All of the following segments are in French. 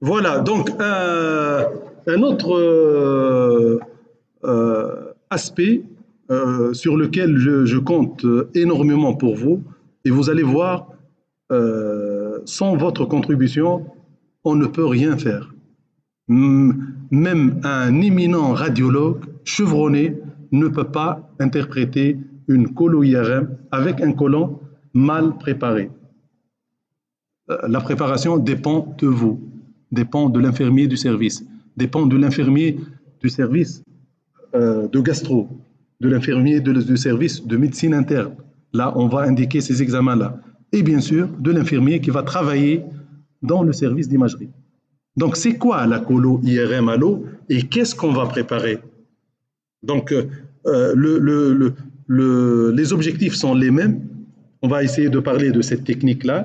Voilà, donc un autre aspect sur lequel je compte énormément pour vous, et vous allez voir, sans votre contribution, on ne peut rien faire. Même un éminent radiologue chevronné ne peut pas interpréter une colo-IRM avec un colon mal préparé. La préparation dépend de vous, dépend de l'infirmier du service, dépend de l'infirmier du service de gastro, de l'infirmier du service de médecine interne. Là, on va indiquer ces examens-là. Et bien sûr, de l'infirmier qui va travailler dans le service d'imagerie. Donc, c'est quoi la colo IRM à l'eau et qu'est-ce qu'on va préparer? Donc, les objectifs sont les mêmes. On va essayer de parler de cette technique-là.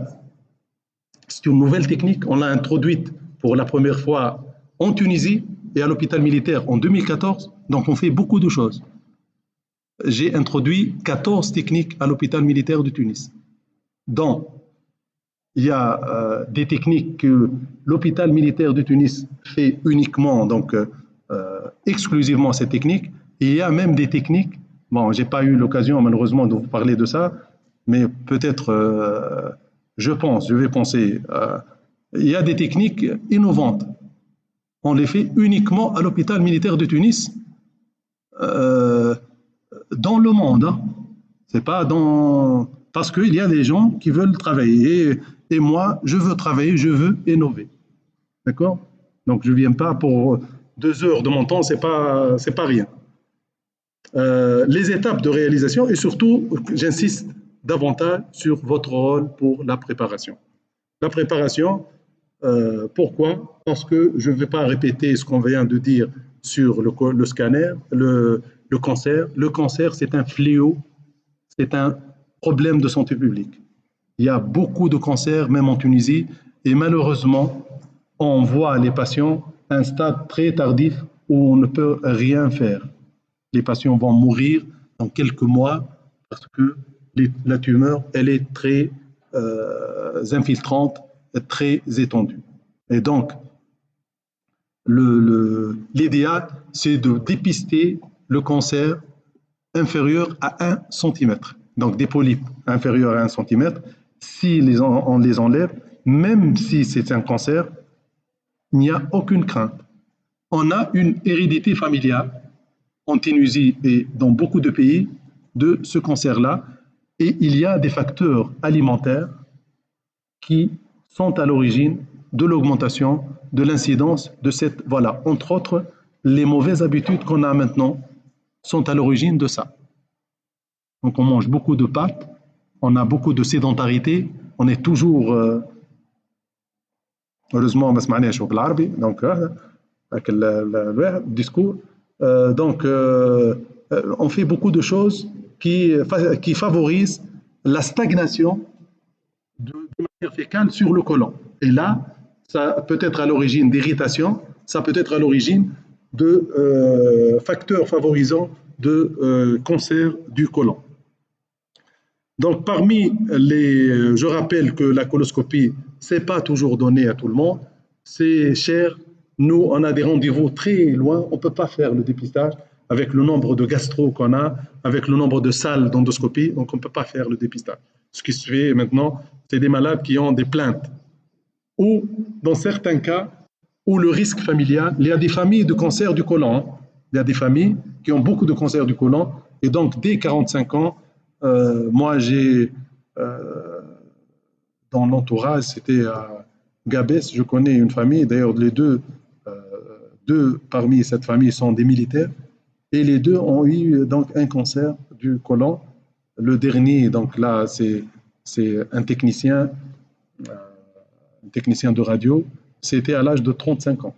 C'est une nouvelle technique. On l'a introduite pour la première fois en Tunisie et à l'hôpital militaire en 2014. Donc, on fait beaucoup de choses. J'ai introduit 14 techniques à l'hôpital militaire de Tunis, dont il y a des techniques que l'hôpital militaire de Tunis fait uniquement, donc exclusivement ces techniques. Et il y a même des techniques, bon, j'ai pas eu l'occasion malheureusement de vous parler de ça, mais peut-être, je vais penser, il y a des techniques innovantes. On les fait uniquement à l'hôpital militaire de Tunis, dans le monde. Hein. C'est pas dans... Parce qu'il y a des gens qui veulent travailler. Et moi, je veux travailler, je veux innover. D'accord? Donc, je ne viens pas pour 2 heures de mon temps, c'est pas rien. Les étapes de réalisation et surtout, j'insiste davantage sur votre rôle pour la préparation. La préparation, pourquoi? Parce que je ne vais pas répéter ce qu'on vient de dire sur le scanner, le cancer. Le cancer, c'est un fléau, c'est un problème de santé publique. Il y a beaucoup de cancers, même en Tunisie, et malheureusement, on voit les patients à un stade très tardif où on ne peut rien faire. Les patients vont mourir dans quelques mois parce que la tumeur, elle est très infiltrante, très étendue. Et donc, l'idéal, c'est de dépister le cancer inférieur à 1 cm. Donc, des polypes inférieurs à 1 cm, si on les enlève, même si c'est un cancer, il n'y a aucune crainte. On a une hérédité familiale en Tunisie et dans beaucoup de pays de ce cancer-là, et il y a des facteurs alimentaires qui sont à l'origine de l'augmentation de l'incidence de cette... Voilà, entre autres, les mauvaises habitudes qu'on a maintenant sont à l'origine de ça. Donc on mange beaucoup de pâtes, on a beaucoup de sédentarité, on est toujours... heureusement ما سمعناش بالعربي donc avec le discours donc on fait beaucoup de choses qui favorisent la stagnation de matière fécale sur le côlon. Et là, ça peut être à l'origine d'irritation, ça peut être à l'origine de facteurs favorisants de cancer du côlon. Donc, parmi les... Je rappelle que la coloscopie, c'est pas toujours donné à tout le monde. C'est cher. Nous, on a des rendez-vous très loin. On ne peut pas faire le dépistage avec le nombre de gastro qu'on a, avec le nombre de salles d'endoscopie. Donc, on ne peut pas faire le dépistage. Ce qui se fait maintenant, c'est des malades qui ont des plaintes. Ou, dans certains cas, où le risque familial, il y a des familles de cancer du côlon. Il y a des familles qui ont beaucoup de cancer du côlon. Et donc, dès 45 ans, moi, j'ai dans l'entourage, c'était à Gabès, je connais une famille, d'ailleurs les deux parmi cette famille sont des militaires, et les deux ont eu donc un cancer du côlon. Le dernier, donc là, c'est un technicien de radio, c'était à l'âge de 35 ans.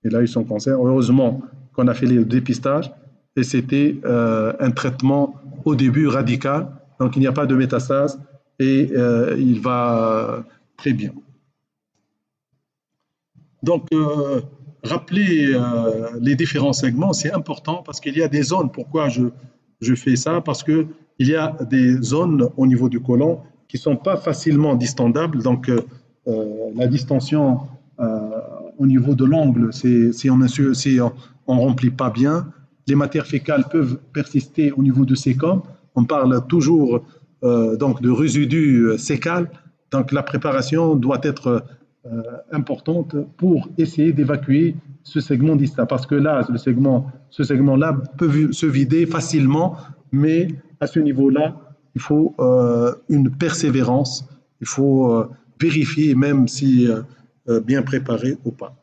Il a eu son cancer. Heureusement qu'on a fait le dépistage, et c'était un traitement au début radical, donc il n'y a pas de métastase et il va très bien. Donc, rappeler les différents segments, c'est important parce qu'il y a des zones. Pourquoi je fais ça? Parce qu'il y a des zones au niveau du côlon qui ne sont pas facilement distendables. Donc, la distension au niveau de l'angle, si on remplit pas bien, les matières fécales peuvent persister au niveau de sécom. On parle toujours donc de résidus sécals. Donc la préparation doit être importante pour essayer d'évacuer ce segment distal. Parce que là, ce segment-là peut se vider facilement, mais à ce niveau-là, il faut une persévérance. Il faut vérifier même si bien préparé ou pas.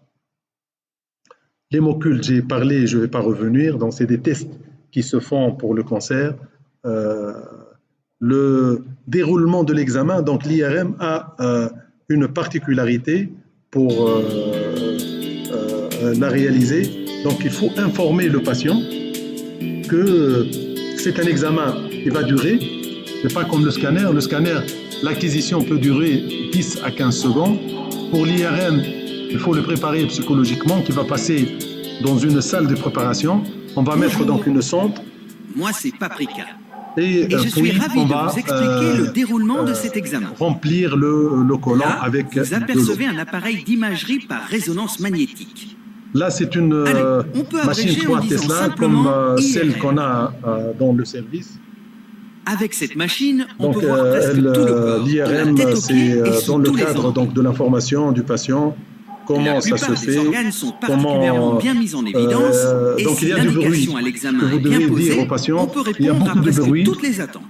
L'hémoculte, j'ai parlé, je ne vais pas revenir. Donc, c'est des tests qui se font pour le cancer. Euh, le déroulement de l'examen, donc l'IRM a une particularité pour la réaliser. Donc, il faut informer le patient que c'est un examen qui va durer. Ce n'est pas comme le scanner. Le scanner, l'acquisition peut durer 10 à 15 secondes. Pour l'IRM, il faut le préparer psychologiquement, qui va passer dans une salle de préparation. On va mettre donc une sonde. Moi, c'est Paprika. Et je suis ravi de vous expliquer le déroulement de cet examen. Remplir le collant là, avec vous apercevez un appareil d'imagerie par résonance magnétique. Là, c'est une machine 3 Tesla comme celle qu'on a dans le service. Avec cette machine, on peut voir presque tout le corps, l'IRM, c'est dans le cadre donc, de l'information du patient, comment ça se fait, les organes sont particulièrement bien mis en évidence, et donc si il y a du bruit à l'examen que vous est bien devez posée, dire au patient, on peut il y a répondre à beaucoup de presque bruit, toutes les attentes.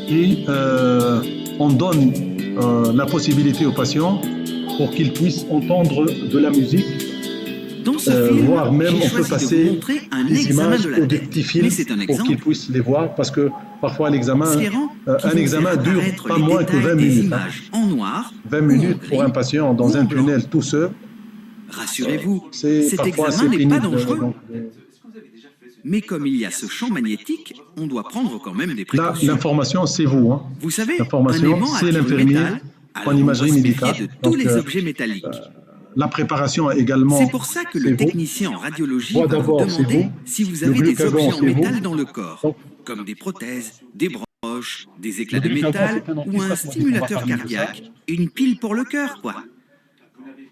Et on donne la possibilité au patient pour qu'il puisse entendre de la musique. Dans ce film, voire même on peut passer des images de ou des petits films pour qu'ils puissent les voir, parce que parfois un examen dure pas moins que 20 minutes. En noir, 20 minutes pour un patient dans un tunnel tout seul. Rassurez-vous, cet examen n'est pas dangereux. Mais comme il y a ce champ magnétique, on doit prendre quand même des précautions. Là, l'information, c'est vous. Hein. Vous savez, l'information, c'est l'infirmier en imagerie médicale. Tous les objets métalliques. La préparation également. C'est pour ça que le technicien en radiologie va vous demander si vous avez des objets en métal dans le corps, comme des prothèses, des broches, des éclats de métal ou un stimulateur cardiaque, une pile pour le cœur, quoi.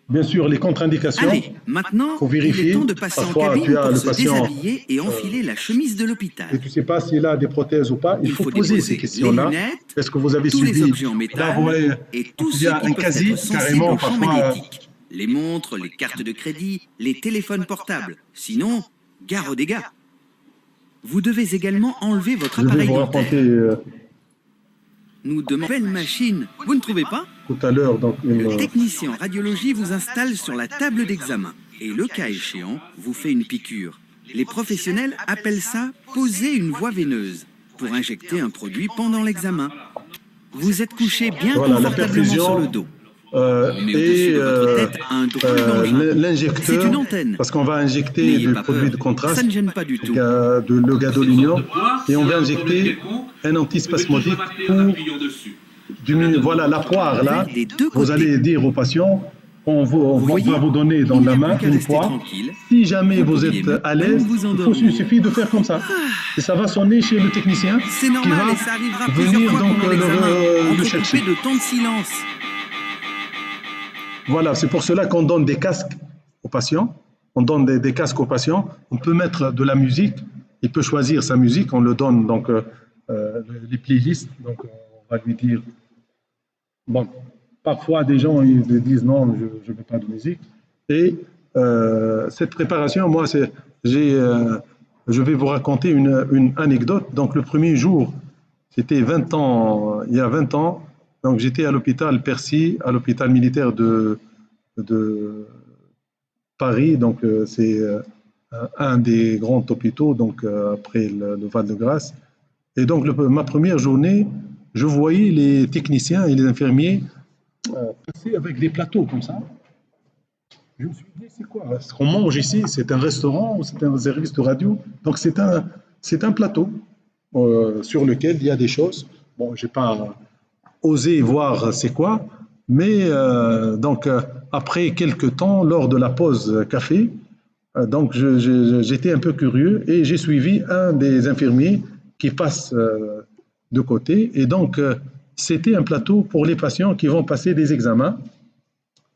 Bien sûr, les contre-indications. Allez, maintenant, faut vérifier. Il est temps de passer Parfois, en cabine pour se patient, déshabiller et enfiler la chemise de l'hôpital. Et tu ne sais pas s'il a des prothèses ou pas. Il faut poser ces questions-là. Est-ce que vous avez tous subi les objets en métal et tout il y a un casier carrément au champ magnétique. Les montres, les cartes de crédit, les téléphones portables. Sinon, gare aux dégâts. Vous devez également enlever votre appareil dentaire. Nous demandons une machine. Vous ne trouvez pas? Tout à l'heure, donc le technicien en radiologie vous installe sur la table d'examen et le cas échéant vous fait une piqûre. Les professionnels appellent ça poser une voie veineuse pour injecter un produit pendant l'examen. Vous êtes couché bien confortablement sur le dos. Et l'injecteur, c'est une antenne. parce qu'on va injecter du produit de contraste, ça ne gêne pas du tout. le gadolinium, et on va injecter un antispasmodique pour diminuer. Voilà la poire là. Vous allez dire au patient, on va vous donner dans la main une poire. Si jamais vous êtes à l'aise, il suffit de faire comme ça. Et ça va sonner chez le technicien. C'est normal et ça arrivera plusieurs fois pendant l'examen, entrecoupé de temps de silence. Voilà, c'est pour cela qu'on donne des casques aux patients. On donne des casques aux patients. On peut mettre de la musique. Il peut choisir sa musique. On le donne donc les playlists. Donc on va lui dire. Bon, parfois des gens ils disent non, je ne veux pas de musique. Et cette préparation, moi, je vais vous raconter une anecdote. Donc le premier jour, c'était 20 ans, il y a 20 ans. Donc j'étais à l'hôpital Percy, à l'hôpital militaire de Paris. Donc c'est un des grands hôpitaux, donc après le Val-de-Grâce. Et donc ma première journée, je voyais les techniciens et les infirmiers passer avec des plateaux comme ça. Je me suis dit, c'est quoi? Ce qu'on mange ici, c'est un restaurant ou c'est un service de radio? Donc c'est un plateau sur lequel il y a des choses. Bon, j'ai pas oser voir c'est quoi, mais donc après quelques temps, lors de la pause café, donc j'étais un peu curieux et j'ai suivi un des infirmiers qui passe de côté, et donc c'était un plateau pour les patients qui vont passer des examens.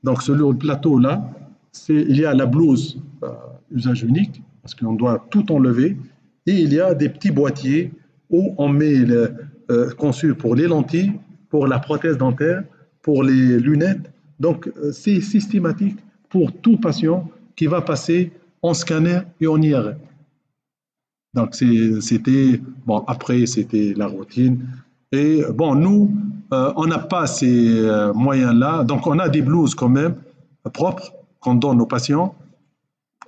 Donc, sur le plateau-là, il y a la blouse usage unique, parce qu'on doit tout enlever, et il y a des petits boîtiers où on met conçus pour les lentilles, pour la prothèse dentaire, pour les lunettes. Donc, c'est systématique pour tout patient qui va passer en scanner et en IRM. Donc, c'était, bon, après, c'était la routine. Et bon, nous, on n'a pas ces moyens-là. Donc, on a des blouses quand même propres qu'on donne aux patients.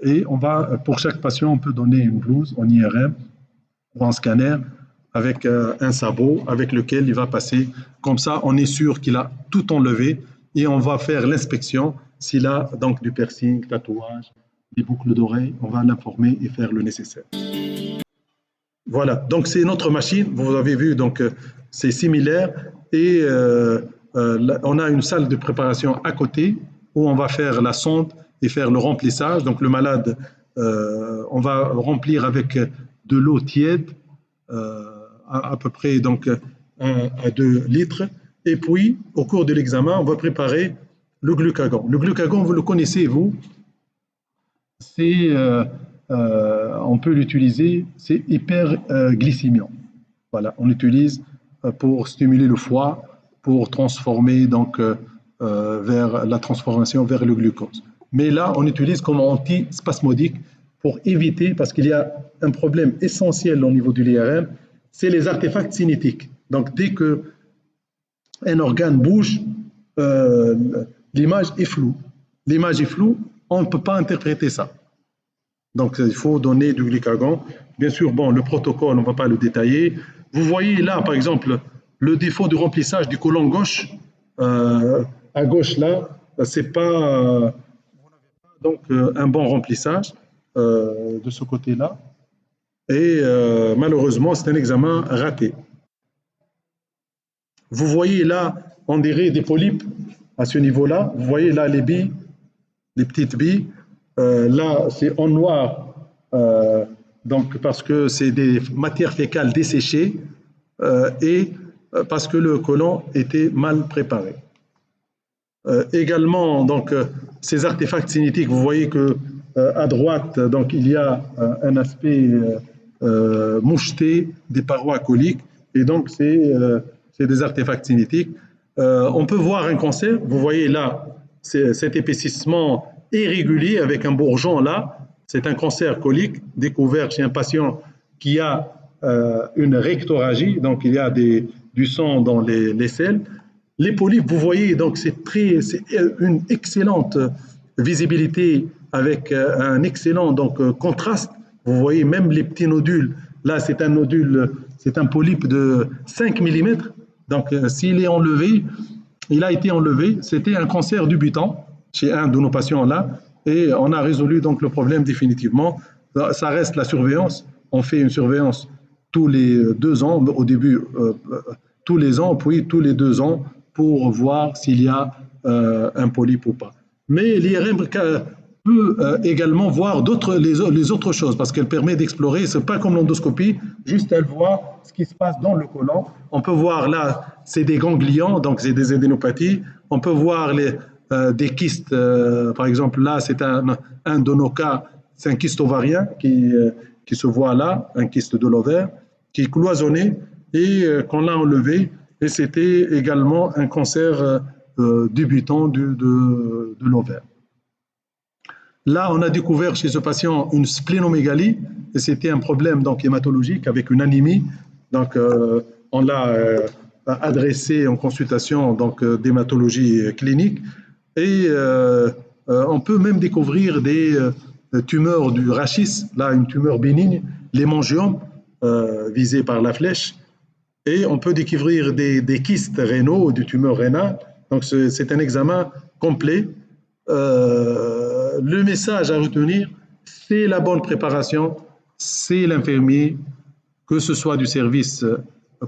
Et on va, pour chaque patient, on peut donner une blouse en IRM ou en scanner avec un sabot avec lequel il va passer. Comme ça, on est sûr qu'il a tout enlevé et on va faire l'inspection. S'il a donc du piercing, tatouage, des boucles d'oreilles, on va l'informer et faire le nécessaire. Voilà, donc c'est notre machine, vous avez vu, donc c'est similaire et on a une salle de préparation à côté où on va faire la sonde et faire le remplissage. Donc le malade, on va remplir avec de l'eau tiède, à peu près donc 1 à 2 litres. Et puis, au cours de l'examen, on va préparer le glucagon. Le glucagon, vous le connaissez, vous, c'est, on peut l'utiliser, c'est hyperglycémiant. Voilà, on l'utilise pour stimuler le foie, pour transformer donc vers la transformation vers le glucose. Mais là, on utilise comme antispasmodique pour éviter, parce qu'il y a un problème essentiel au niveau de l'IRM, c'est les artefacts cinétiques. Donc, dès que un organe bouge, l'image est floue. L'image est floue, on ne peut pas interpréter ça. Donc, il faut donner du glucagon. Bien sûr, bon, le protocole, on ne va pas le détailler. Vous voyez là, par exemple, le défaut de remplissage du côlon gauche. À gauche, là, c'est pas donc un bon remplissage de ce côté-là. Et malheureusement, c'est un examen raté. Vous voyez là, on dirait des polypes à ce niveau-là. Vous voyez là les billes, les petites billes. Là, c'est en noir, donc parce que c'est des matières fécales desséchées et parce que le côlon était mal préparé. Également, donc, ces artefacts cinétiques, vous voyez que à droite, donc, il y a un aspect moucheté des parois coliques, et donc c'est des artefacts cinétiques. On peut voir un cancer, vous voyez là, cet épaississement irrégulier avec un bourgeon là, c'est un cancer colique découvert chez un patient qui a une rectoragie, donc il y a du sang dans les selles. Les polypes, vous voyez, donc c'est une excellente visibilité avec un excellent donc, contraste. Vous voyez même les petits nodules. Là, c'est un nodule, c'est un polype de 5 mm. Donc, s'il est enlevé, il a été enlevé. C'était un cancer du butin chez un de nos patients là. Et on a résolu donc le problème définitivement. Ça reste la surveillance. On fait une surveillance tous les 2 ans, au début tous les ans, puis tous les 2 ans pour voir s'il y a un polype ou pas. Mais l'IRM peut également voir les autres choses parce qu'elle permet d'explorer. C'est pas comme l'endoscopie, juste elle voit ce qui se passe dans le côlon. On peut voir là, c'est des ganglions, donc c'est des adénopathies. On peut voir des kystes, par exemple là, c'est un de nos cas, c'est un kyste ovarien qui se voit là, un kyste de l'ovaire, qui est cloisonné et qu'on a enlevé. Et c'était également un cancer débutant de l'ovaire. Là, on a découvert chez ce patient une splénomégalie, et c'était un problème donc, hématologique avec une anémie. Donc, on l'a adressé en consultation d'hématologie clinique. Et on peut même découvrir des tumeurs du rachis, là, une tumeur bénigne, l'hémangiome, visé par la flèche. Et on peut découvrir des kystes rénaux, des tumeurs rénales. Donc, c'est un examen complet. Le message à retenir, c'est la bonne préparation, c'est l'infirmier, que ce soit du service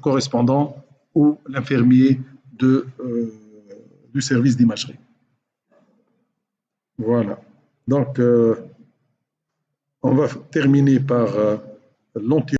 correspondant ou l'infirmier du service d'imagerie. Voilà. Donc, on va terminer par l'anti